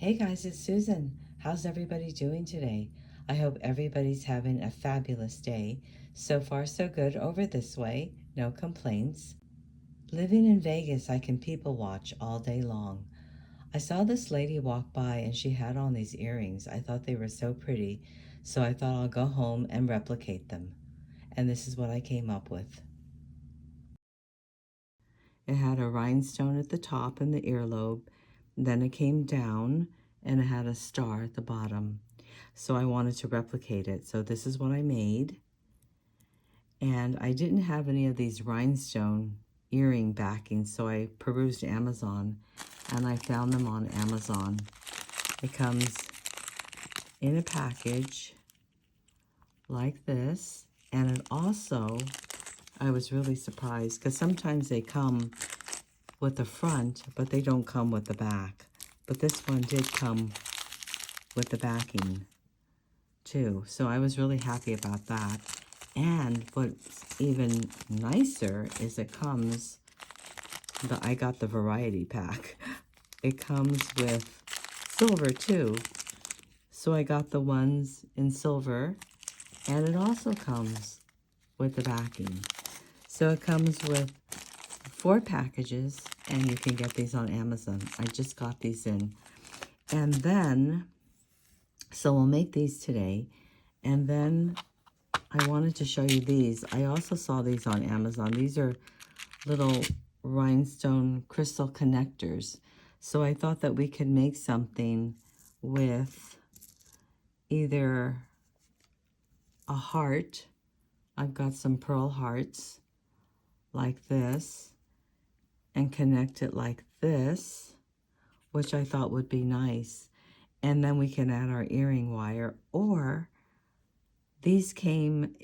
Hey guys, it's Susan. How's everybody doing today? I hope everybody's having a fabulous day. So far, so good over this way. No complaints. Living in Vegas, I can people watch all day long. I saw this lady walk by and she had on these earrings. I thought they were so pretty, so I thought I'll go home and replicate them. And this is what I came up with. It had a rhinestone at the top and the earlobe. Then it came down and it had a star at the bottom. So I wanted to replicate it. So this is what I made. And I didn't have any of these rhinestone earring backings, so I perused Amazon and I found them on Amazon. It comes in a package like this. And it also, I was really surprised because sometimes they come with the front, but they don't come with the back. But this one did come with the backing too. So I was really happy about that. And what's even nicer is it comes, I got the variety pack. It comes with silver too. So I got the ones in silver, and it also comes with the backing. So it comes with 4 packages, and you can get these on Amazon. I just got these in. And then, so we'll make these today. And then I wanted to show you these. I also saw these on Amazon. These are little rhinestone crystal connectors. So I thought that we could make something with either a heart. I've got some pearl hearts like this, and connect it like this, which I thought would be nice. And then we can add our earring wire, or these came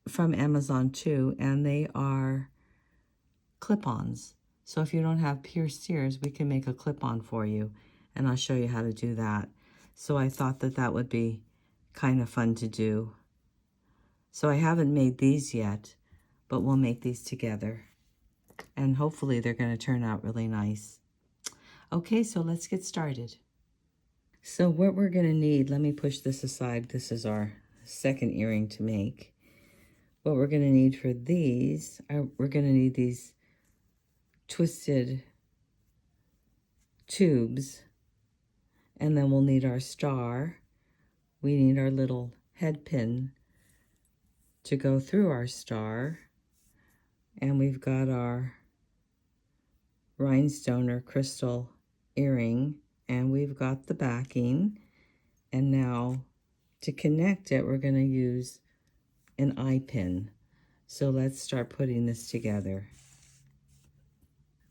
from Amazon too, and they are clip-ons. So if you don't have pierced ears, we can make a clip-on for you, and I'll show you how to do that. So I thought that that would be kind of fun to do. So I haven't made these yet, but we'll make these together. And hopefully they're going to turn out really nice. Okay, so let's get started. So what we're going to need, let me push this aside. This is our second earring to make. What we're going to need for these, we're going to need these twisted tubes. And then we'll need our star. We need our little head pin to go through our star. And we've got our rhinestone or crystal earring, and we've got the backing. And now to connect it, we're going to use an eye pin. So let's start putting this together.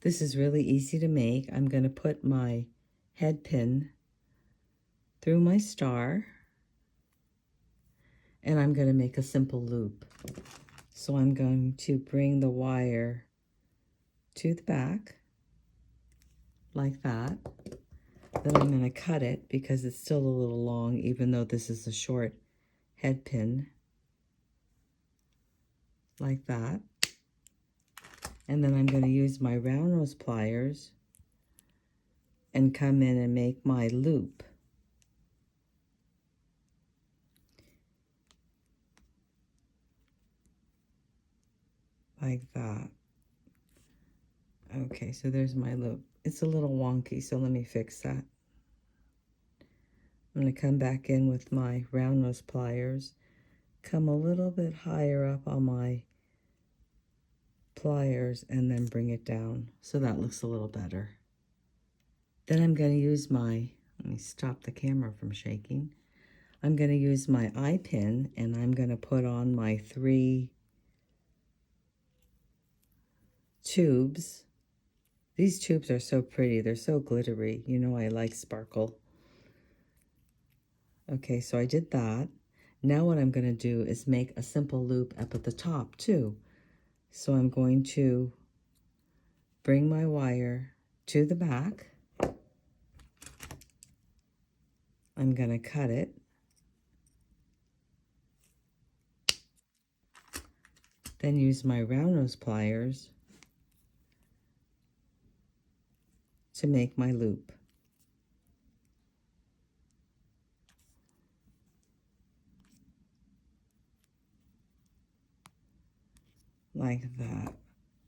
This is really easy to make. I'm going to put my head pin through my star, and I'm going to make a simple loop. So I'm going to bring the wire to the back like that. Then I'm going to cut it because it's still a little long, even though this is a short head pin, like that. And then I'm going to use my round nose pliers and come in and make my loop. Like that. Okay, so there's my loop. It's a little wonky, so let me fix that. I'm going to come back in with my round nose pliers, come a little bit higher up on my pliers, and then bring it down so that looks a little better. Then I'm going to use my, let me stop the camera from shaking. I'm going to use my eye pin, and I'm going to put on my 3 tubes. These tubes are so pretty. They're so glittery. You know I like sparkle. Okay, so I did that. Now what I'm going to do is make a simple loop up at the top too. So I'm going to bring my wire to the back. I'm going to cut it. Then use my round nose pliers to make my loop. like that.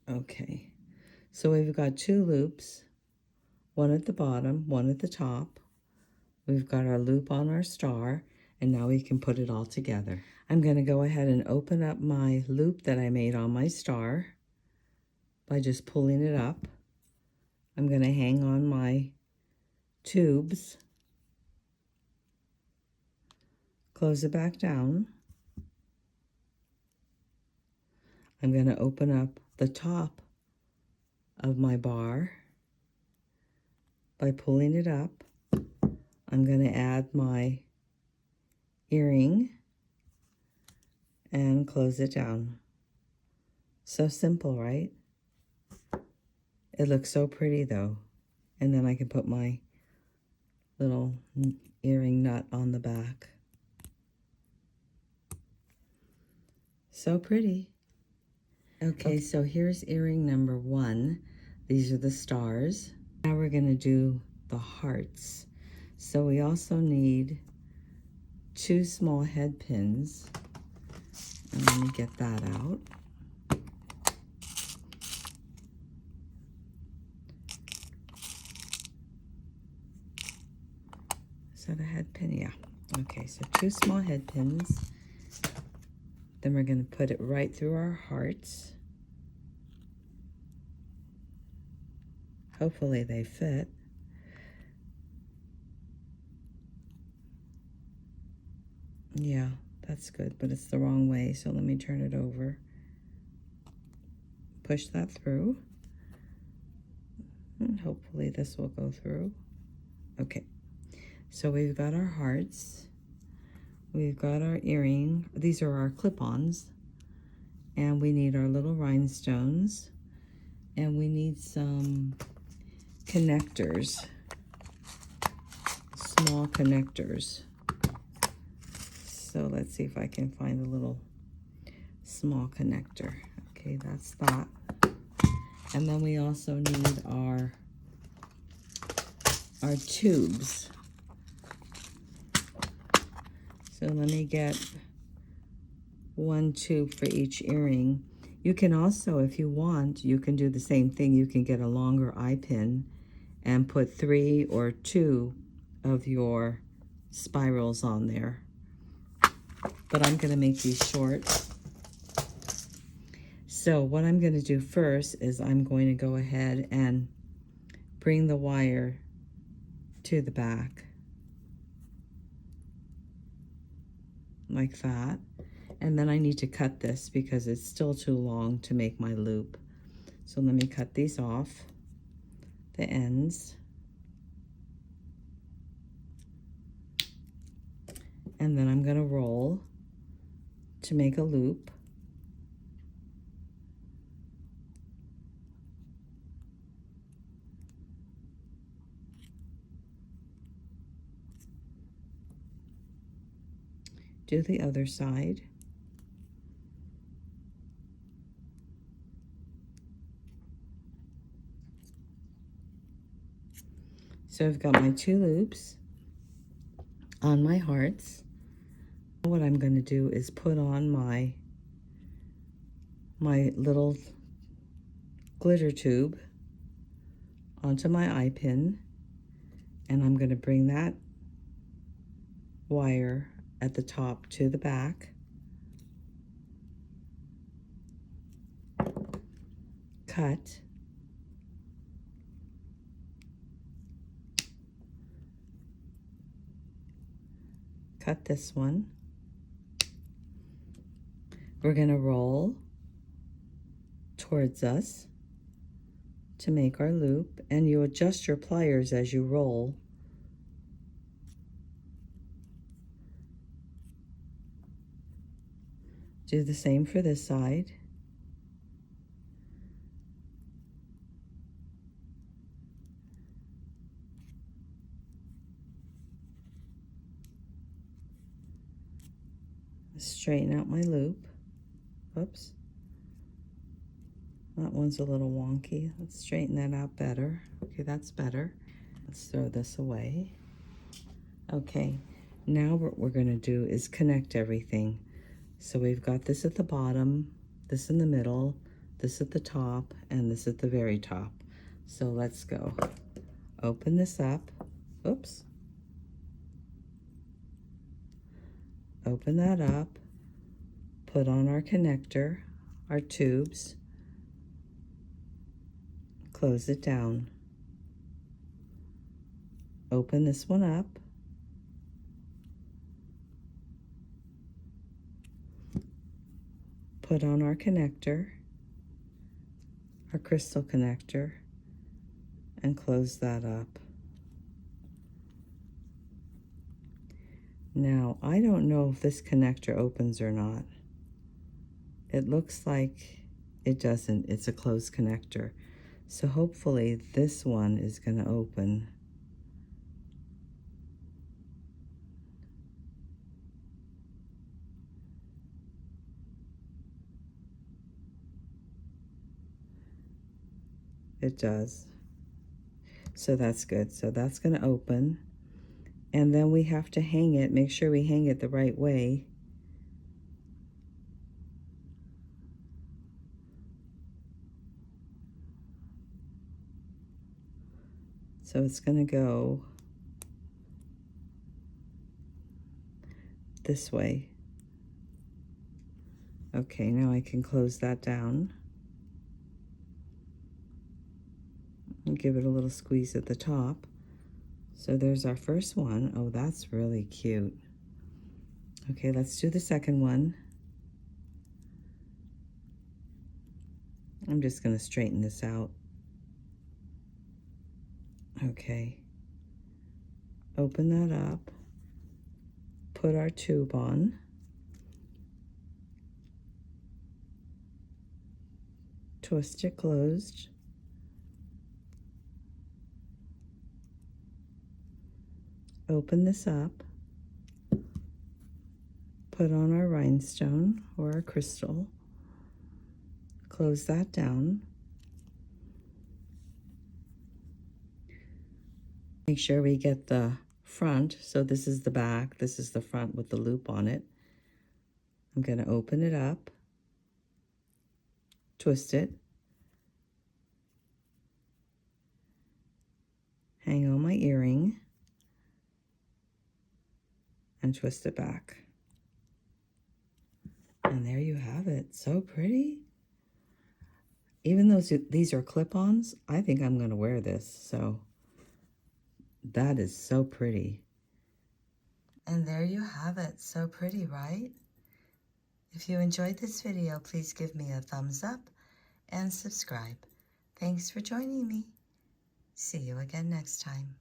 Okay, so we've got 2 loops, one at the bottom, one at the top. We've got our loop on our star, and now we can put it all together. I'm going to go ahead and open up my loop that I made on my star by just pulling it up. I'm going to hang on my tubes, close it back down. I'm going to open up the top of my bar by pulling it up. I'm going to add my earring and close it down. So simple, right? It looks so pretty though. And then I can put my little earring nut on the back. So pretty. Okay, so here's earring number 1. These are the stars. Now we're going to do the hearts. So we also need 2 small head pins. And let me get that out. Is that a head pin? Yeah. Okay, so 2 small head pins. Then we're going to put it right through our hearts. Hopefully they fit. Yeah, that's good, but it's the wrong way, so let me turn it over. Push that through. And hopefully this will go through. Okay, so we've got our hearts. We've got our earring. These are our clip-ons. And we need our little rhinestones. And we need some connectors. Small connectors. So let's see if I can find a little small connector. Okay, that's that. And then we also need our tubes. So let me get 1 tube for each earring. You can also, if you want, you can do the same thing. You can get a longer eye pin and put 3 or 2 of your spirals on there. But I'm going to make these short. So what I'm going to do first is I'm going to go ahead and bring the wire to the back. Like that. And then I need to cut this because it's still too long to make my loop. So let me cut these off, the ends. And then I'm going to roll to make a loop. Do the other side. So I've got my 2 loops on my hearts. What I'm going to do is put on my little glitter tube onto my eye pin, and I'm going to bring that wire at the top to the back. Cut. Cut this one. We're going to roll towards us to make our loop, and you adjust your pliers as you roll. Do the same for this side. Straighten out my loop. Oops. That one's a little wonky. Let's straighten that out better. Okay, that's better. Let's throw this away. Okay, now what we're going to do is connect everything. So we've got this at the bottom, this in the middle, this at the top and this at the very top. So let's go. Open this up. Oops. Open that up. Put on our connector, our tubes. Close it down. Open this one up. Put on our connector, our crystal connector, and close that up. Now, I don't know if this connector opens or not. It looks like it doesn't. It's a closed connector. So hopefully this one is going to open. It does. So that's good. So that's going to open. And then we have to hang it. Make sure we hang it the right way. So it's going to go this way. Okay, now I can close that down. And give it a little squeeze at the top. So there's our first one. Oh, that's really cute. Okay, let's do the second one. I'm just going to straighten this out. Okay. Open that up. Put our tube on. Twist it closed. Open this up. Put on our rhinestone or our crystal. Close that down. Make sure we get the front. So this is the back. This is the front with the loop on it. I'm going to open it up. Twist it. Hang on my earring. And twist it back. And there you have it. So pretty. Even though these are clip-ons, I think I'm going to wear this. So that is so pretty. And there you have it. So pretty, right? If you enjoyed this video, please give me a thumbs up and subscribe. Thanks for joining me. See you again next time.